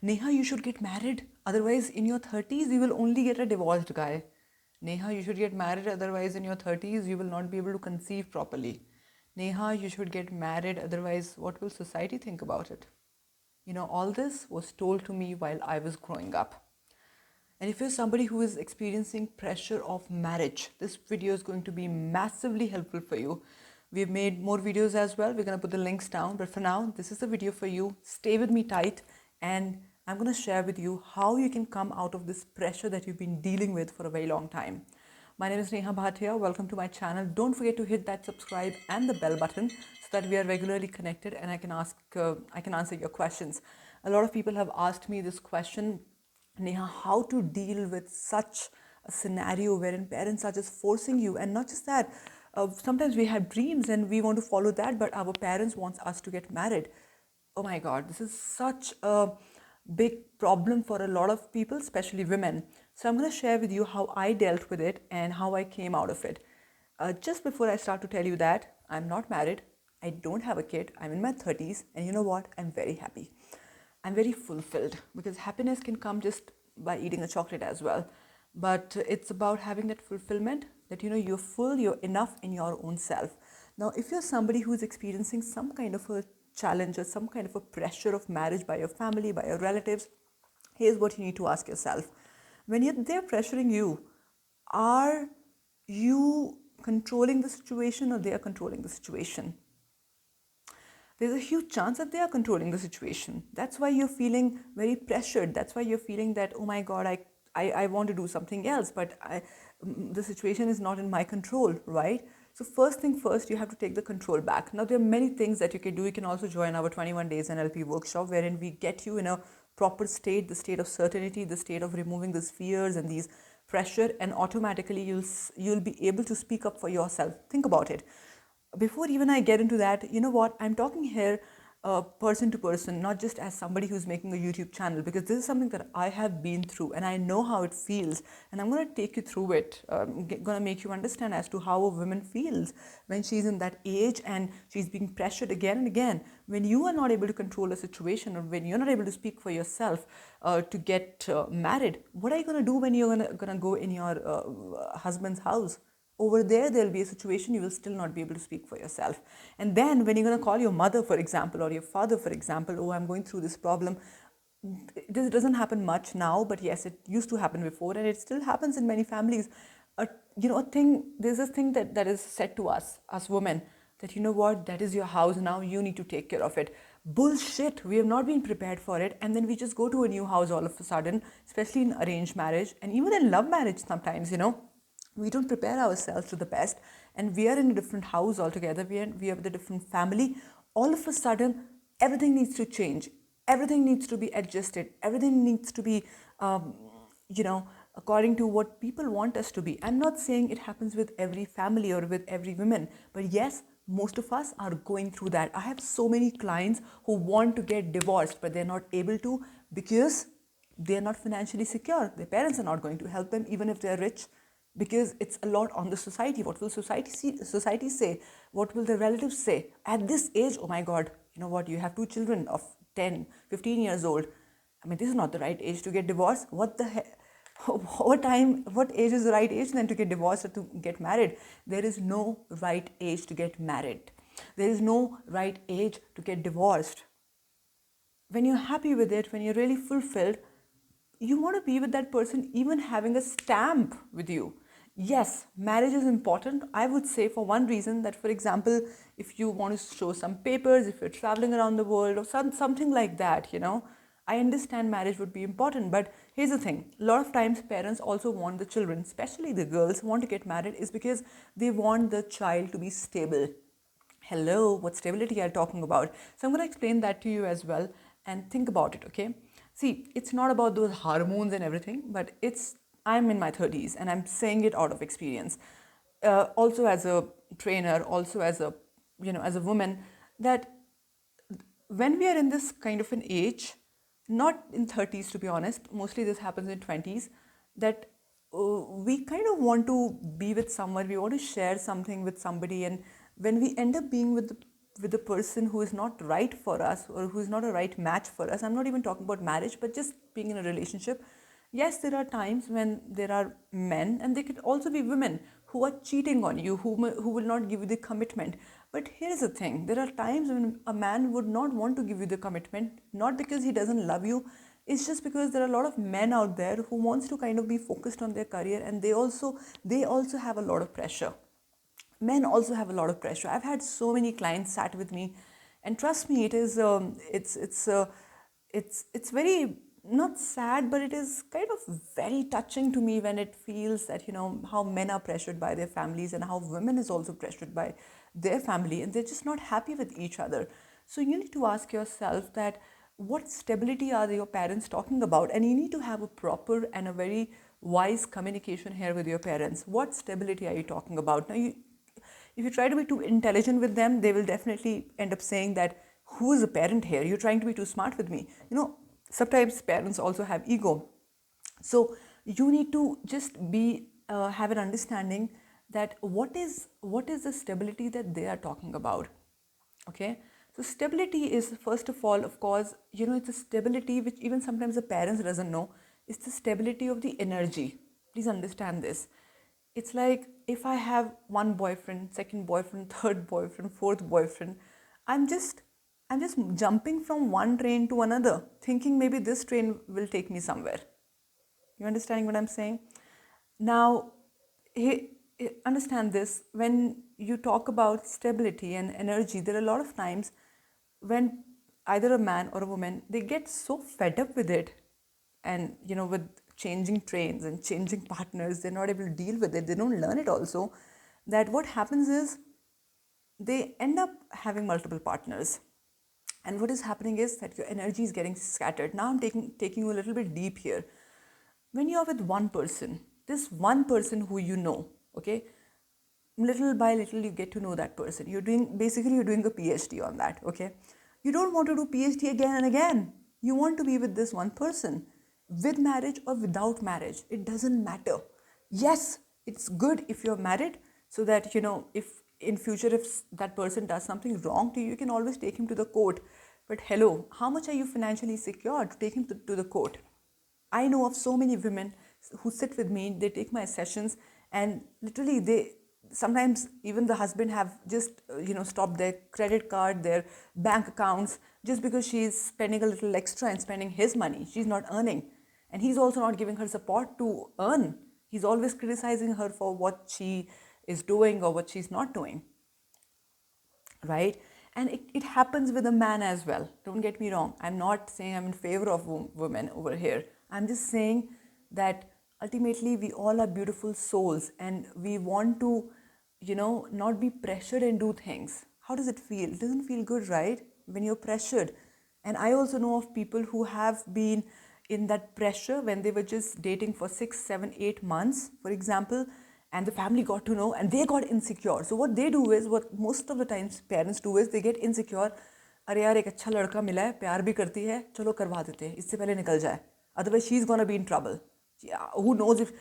Neha, you should get married. Otherwise, in your 30s, you will only get a divorced guy. Neha, you should get married. Otherwise, in your 30s, you will not be able to conceive properly. Neha, you should get married. Otherwise, what will society think about it? All this was told to me while I was growing up. And if you're somebody who is experiencing pressure of marriage, this video is going to be massively helpful for you. We've made more videos as well. We're going to put the links down. But for now, this is the video for you. Stay with me tight. And I'm going to share with you how you can come out of this pressure that you've been dealing with for a very long time. My name is Neha Bhatia. Welcome to my channel. Don't forget to hit that subscribe and the bell button so that we are regularly connected and I can answer your questions. A lot of people have asked me this question, Neha, how to deal with such a scenario wherein parents are just forcing you, and not just that. Sometimes we have dreams and we want to follow that, but our parents want us to get married. Oh my God, this is such a big problem for a lot of people, especially women. So I'm going to share with you how I dealt with it and how I came out of it. Just before I start to tell you that, I'm not married. I don't have a kid. I'm in my 30s. And you know what? I'm very happy. I'm very fulfilled because happiness can come just by eating a chocolate as well. But it's about having that fulfillment that you're full, you're enough in your own self. Now, if you're somebody who's experiencing some kind of a challenge or some kind of a pressure of marriage by your family, by your relatives, here's what you need to ask yourself. When they're pressuring you, are you controlling the situation or they are controlling the situation? There's a huge chance that they are controlling the situation. That's why you're feeling very pressured. That's why you're feeling that, oh my God, I want to do something else, but the situation is not in my control, right? So first thing first, you have to take the control back. Now, there are many things that you can do. You can also join our 21 days NLP workshop, wherein we get you in a proper state, the state of certainty, the state of removing these fears and these pressure, and automatically you'll be able to speak up for yourself. Think about it. Before even I get into that, you know what, I'm talking here person to person, not just as somebody who's making a YouTube channel, because this is something that I have been through and I know how it feels, and I'm going to take you through it. I'm going to make you understand as to how a woman feels when she's in that age and she's being pressured again and again. When you are not able to control a situation, or when you're not able to speak for yourself to get married, what are you going to do when you're going to go in your husband's house? Over there'll be a situation you will still not be able to speak for yourself. And then when you're going to call your mother, for example, or your father, for example, oh, I'm going through this problem. This doesn't happen much now, but yes, it used to happen before, and it still happens in many families. There's this thing that is said to us as women, that you know what, that is your house now, you need to take care of it. Bullshit. We have not been prepared for it, and then we just go to a new house all of a sudden, especially in arranged marriage and even in love marriage sometimes, we don't prepare ourselves to the best, and we are in a different house altogether. We have a different family. All of a sudden, everything needs to change. Everything needs to be adjusted. Everything needs to be, according to what people want us to be. I'm not saying it happens with every family or with every woman, but yes, most of us are going through that. I have so many clients who want to get divorced, but they're not able to because they're not financially secure. Their parents are not going to help them, even if they're rich, because it's a lot on the society. What will society say? What will the relatives say? At this age, oh my God, you know what? You have two children of 10, 15 years old. I mean, this is not the right age to get divorced. What the heck? What age is the right age then to get divorced or to get married? There is no right age to get married. There is no right age to get divorced. When you're happy with it, when you're really fulfilled, you want to be with that person, even having a stamp with you. Yes, marriage is important. I would say for one reason, that, for example, if you want to show some papers, if you're traveling around the world or something like that, I understand marriage would be important. But here's the thing. A lot of times parents also want the children, especially the girls, want to get married is because they want the child to be stable. Hello, what stability are you talking about? So I'm going to explain that to you as well, and think about it, okay? See, it's not about those hormones and everything, but I'm in my 30s and I'm saying it out of experience. Also as a trainer, also as a woman, that when we are in this kind of an age, not in 30s to be honest, mostly this happens in 20s, that we kind of want to be with someone, we want to share something with somebody, and when we end up being with with a person who is not right for us or who is not a right match for us. I'm not even talking about marriage, but just being in a relationship. Yes, there are times when there are men, and there could also be women who are cheating on you, who will not give you the commitment. But here's the thing, there are times when a man would not want to give you the commitment, not because he doesn't love you, it's just because there are a lot of men out there who wants to kind of be focused on their career, and they also have a lot of pressure. Men also have a lot of pressure. I've had so many clients sat with me, and trust me, it's very not sad, but it is kind of very touching to me when it feels that how men are pressured by their families and how women is also pressured by their family, and they're just not happy with each other. So you need to ask yourself that what stability are your parents talking about, and you need to have a proper and a very wise communication here with your parents. What stability are you talking about? Now, if you try to be too intelligent with them, they will definitely end up saying that, who is a parent here? You're trying to be too smart with me. Sometimes parents also have ego. So you need to just be have an understanding that what is the stability that they are talking about. Okay, so stability is, first of all, of course, it's a stability which even sometimes the parents doesn't know. It's the stability of the energy. Please understand this. It's like, if I have one boyfriend, second boyfriend, third boyfriend, fourth boyfriend, i'm just I'm just jumping from one train to another, thinking maybe this train will take me somewhere. You understanding what I'm saying? Now, understand this. When you talk about stability and energy, there are a lot of times when either a man or a woman, they get so fed up with it, and with changing trains and changing partners, they're not able to deal with it. They don't learn it also. That what happens is they end up having multiple partners, and what is happening is that your energy is getting scattered. Now I'm taking you a little bit deep here. When you're with one person, this one person who okay, little by little you get to know that person. You're doing a PhD on that, okay? You don't want to do PhD again and again. You want to be with this one person, with marriage or without marriage. It doesn't matter. Yes, it's good if you're married, so that if in future, if that person does something wrong to you, you can always take him to the court. But hello, how much are you financially secure to take him to the court? I know of so many women who sit with me, they take my sessions, and literally they sometimes, even the husband have just stopped their credit card, their bank accounts, just because she's spending a little extra and spending his money. She's not earning, and he's also not giving her support to earn. He's always criticizing her for what she is doing or what she's not doing, right? And it happens with a man as well. Don't get me wrong. I'm not saying I'm in favor of women over here. I'm just saying that ultimately we all are beautiful souls, and we want to, not be pressured and do things. How does it feel? It doesn't feel good, right? When you're pressured. And I also know of people who have been in that pressure when they were just dating for 6, 7, 8 months, for example, and the family got to know and they got insecure. So what they do is, what most of the times parents do is, they get insecure. अरे यार, एक अच्छा लड़का मिला है, प्यार भी करती है, चलो करवा देते हैं, इससे पहले निकल जाए, otherwise she's gonna be in trouble. Yeah, who knows if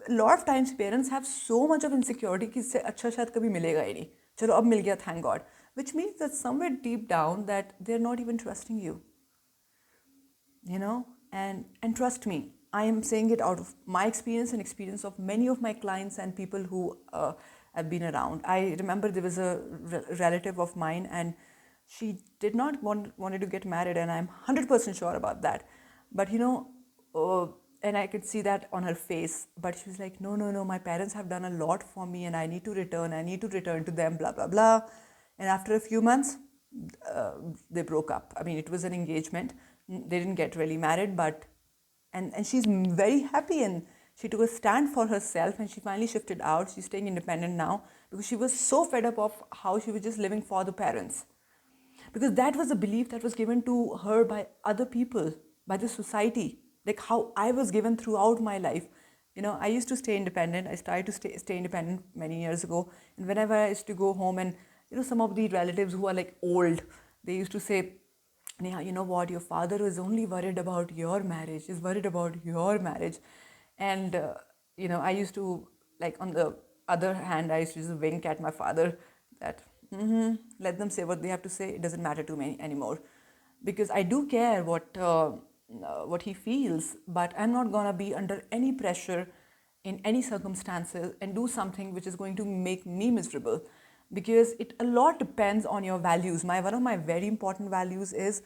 a lot of times parents have so much of insecurity कि इससे अच्छा शायद कभी मिलेगा ही नहीं, चलो अब मिल गया, thank God, which means that somewhere deep down that they're not even trusting you. And trust me, I am saying it out of my experience and experience of many of my clients and people who have been around. I remember there was a relative of mine, and she did not wanted to get married, and I'm 100% sure about that. But and I could see that on her face, but she was like, no, my parents have done a lot for me, and I need to return to them, blah blah blah. And after a few months, they broke up. I mean, it was an engagement. They didn't get really married, but and she's very happy, and she took a stand for herself, and she finally shifted out. She's staying independent now because she was so fed up of how she was just living for the parents, because that was a belief that was given to her by other people, by the society, like how I was given throughout my life. I used to stay independent. I started to stay independent many years ago, and whenever I used to go home, and some of the relatives who are like old, they used to say, Neha, you know what? Your father is only worried about your marriage. He's worried about your marriage. And, I used to, like, on the other hand, I used to just wink at my father that, Let them say what they have to say. It doesn't matter to me anymore, because I do care what he feels, but I'm not gonna be under any pressure in any circumstances and do something which is going to make me miserable, because it a lot depends on your values. My one of my very important values is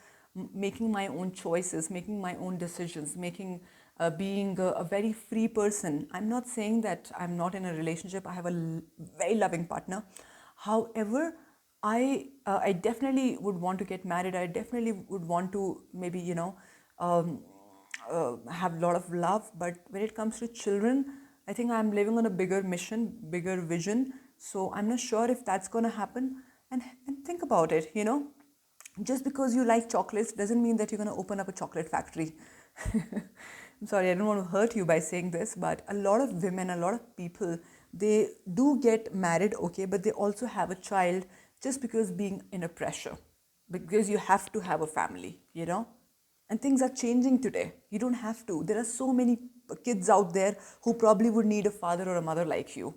making my own choices, making my own decisions, making being a very free person. I'm not saying that I'm not in a relationship. I have a very loving partner. However, I definitely would want to get married. I definitely would want to maybe um, have a lot of love. But when it comes to children, I think I'm living on a bigger mission, bigger vision. So I'm not sure if that's going to happen. And think about it. Just because you like chocolates doesn't mean that you're going to open up a chocolate factory. I'm sorry, I don't want to hurt you by saying this, but a lot of women, a lot of people, they do get married, okay, but they also have a child just because being in a pressure, because you have to have a family. And things are changing today. You don't have to. There are so many kids out there who probably would need a father or a mother like you.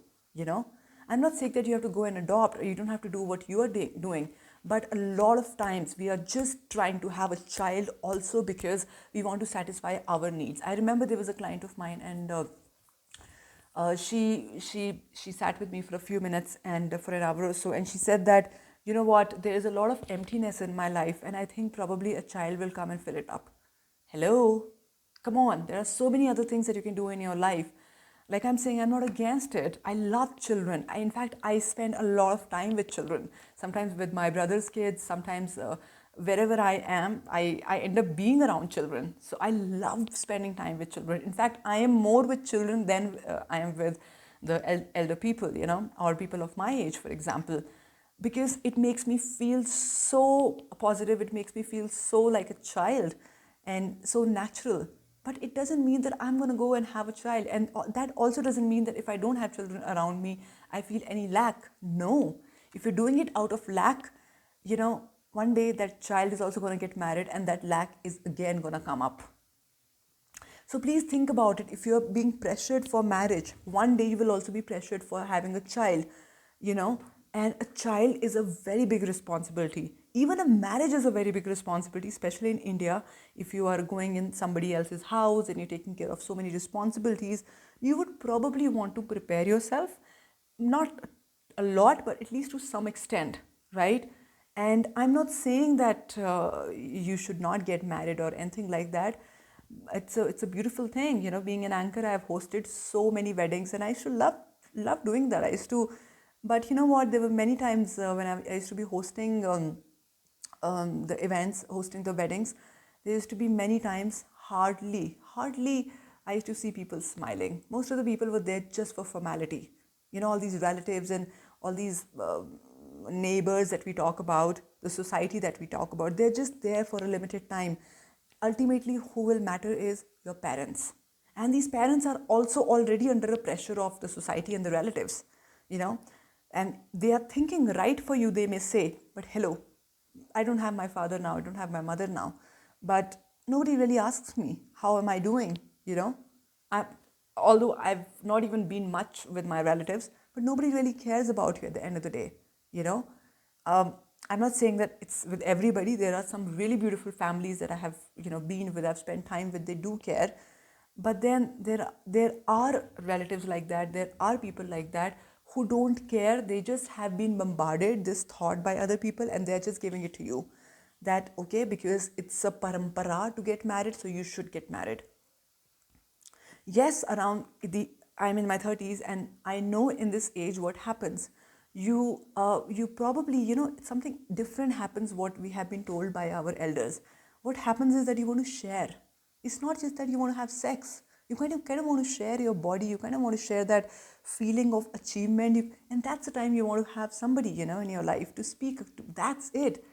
I'm not saying that you have to go and adopt, or you don't have to do what you are doing, but a lot of times we are just trying to have a child also because we want to satisfy our needs. I remember there was a client of mine, and she sat with me for a few minutes and for an hour or so, and she said that, you know what, there is a lot of emptiness in my life, and I think probably a child will come and fill it up. Hello, come on, there are so many other things that you can do in your life. Like I'm saying, I'm not against it. I love children. In fact, I spend a lot of time with children, sometimes with my brother's kids, sometimes wherever I am, I end up being around children. So I love spending time with children. In fact, I am more with children than I am with the elder people, or people of my age, for example, because it makes me feel so positive. It makes me feel so like a child and so natural. But it doesn't mean that I'm going to go and have a child. And that also doesn't mean that if I don't have children around me, I feel any lack. No. If you're doing it out of lack, one day that child is also going to get married and that lack is again going to come up. So please think about it. If you're being pressured for marriage, one day you will also be pressured for having a child, and a child is a very big responsibility. Even a marriage is a very big responsibility, especially in India. If you are going in somebody else's house and you're taking care of so many responsibilities, you would probably want to prepare yourself, not a lot, but at least to some extent, right? And I'm not saying that you should not get married or anything like that. It's a beautiful thing, being an anchor. I've hosted so many weddings, and I used to love doing that. I used to, but you know what? There were many times when I used to be hosting the events, hosting the weddings. There used to be many times, hardly I used to see people smiling. Most of the people were there just for formality. All these relatives and all these neighbors that we talk about, the society that we talk about, they're just there for a limited time. Ultimately, who will matter is your parents. And these parents are also already under the pressure of the society and the relatives, you know, and they are thinking right for you, they may say, but hello, I don't have my father now, I don't have my mother now, but nobody really asks me, how am I doing, you know? I, although I've not even been much with my relatives, but nobody really cares about you at the end of the day, you know? I'm not saying that it's with everybody. There are some really beautiful families that I have, been with, I've spent time with, they do care. But then there are relatives like that, there are people like that who don't care. They just have been bombarded this thought by other people, and they're just giving it to you that, okay, because it's a parampara to get married, so you should get married. Yes, I'm in my 30s, and I know in this age what happens. You probably, something different happens what we have been told by our elders. What happens is that you want to share. It's not just that you want to have sex. You kind of want to share your body. You kind of want to share that feeling of achievement. And that's the time you want to have somebody, in your life to speak to. That's it.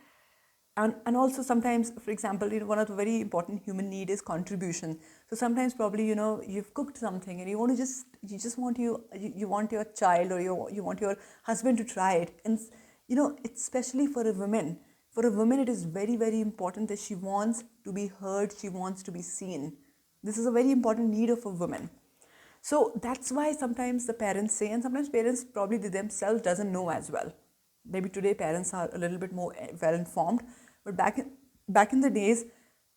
And also sometimes, for example, one of the very important human need is contribution. So sometimes probably, you've cooked something and you just want your child, or you want your husband to try it. And especially for a woman, it is very, very important that she wants to be heard, she wants to be seen. This is a very important need of a woman. So that's why sometimes the parents say, and sometimes parents probably themselves doesn't know as well. Maybe today parents are a little bit more well informed, but back in the days,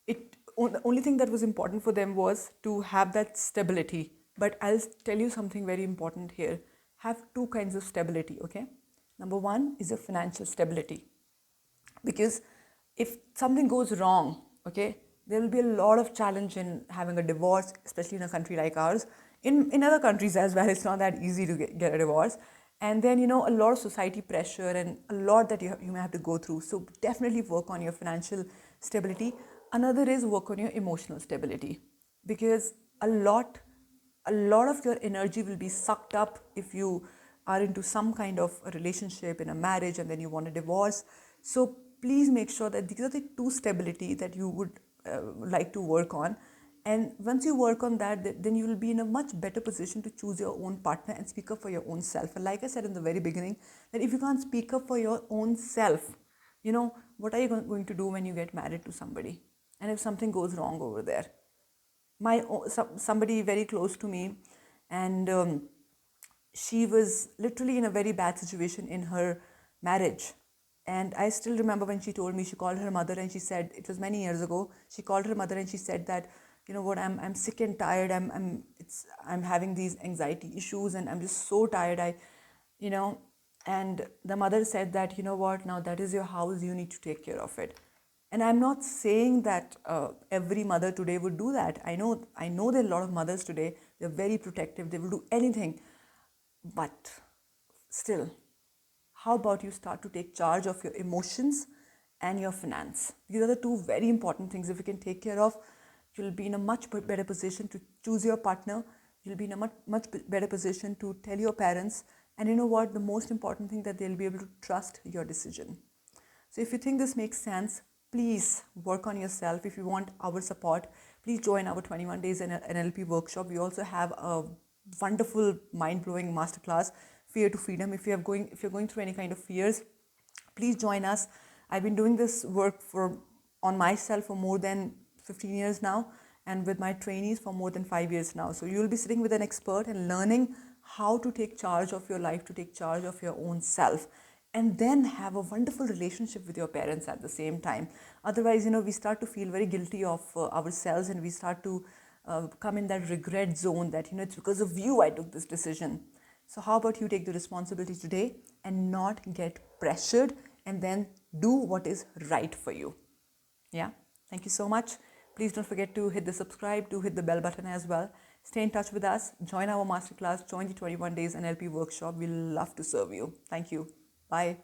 the only thing that was important for them was to have that stability. But I'll tell you something very important here. Have two kinds of stability, okay? Number one is your financial stability, because if something goes wrong, okay, there will be a lot of challenge in having a divorce, especially in a country like ours. In other countries as well, it's not that easy to get a divorce. And then, a lot of society pressure and a lot that you may have to go through. So definitely work on your financial stability. Another is work on your emotional stability, because a lot of your energy will be sucked up if you are into some kind of a relationship, in a marriage, and then you want a divorce. So please make sure that these are the two stability that you would like to work on. And once you work on that, then you will be in a much better position to choose your own partner and speak up for your own self. And like I said in the very beginning, that if you can't speak up for your own self, what are you going to do when you get married to somebody? And if something goes wrong over there, somebody very close to me, and she was literally in a very bad situation in her marriage. And I still remember when she told me, she called her mother and she said, it was many years ago, she called her mother and she said that, you know what, I'm sick and tired, I'm having these anxiety issues, and I'm just so tired. you know and the mother said that, you know what, now that is your house, you need to take care of it. And I'm not saying that every mother today would do that. I know there are a lot of mothers today, they're very protective, they will do anything. But still, how about you start to take charge of your emotions and your finance? These are the two very important things. If you can take care of, you'll be in a much better position to choose your partner. You'll be in a much better position to tell your parents. And you know what? The most important thing, that they'll be able to trust your decision. So if you think this makes sense, please work on yourself. If you want our support, please join our 21 days NLP workshop. We also have a wonderful, mind-blowing masterclass, Fear to Freedom. If you're going through any kind of fears, please join us. I've been doing this work on myself for more than 15 years now, and with my trainees for more than 5 years now. So you'll be sitting with an expert and learning how to take charge of your life, to take charge of your own self, and then have a wonderful relationship with your parents at the same time. Otherwise, we start to feel very guilty of ourselves, and we start to come in that regret zone that, it's because of you I took this decision. So how about you take the responsibility today and not get pressured, and then do what is right for you. Yeah. Thank you so much. Please don't forget to hit the subscribe, to hit the bell button as well. Stay in touch with us. Join our masterclass. Join the 21 days NLP workshop. We'll love to serve you. Thank you. Bye.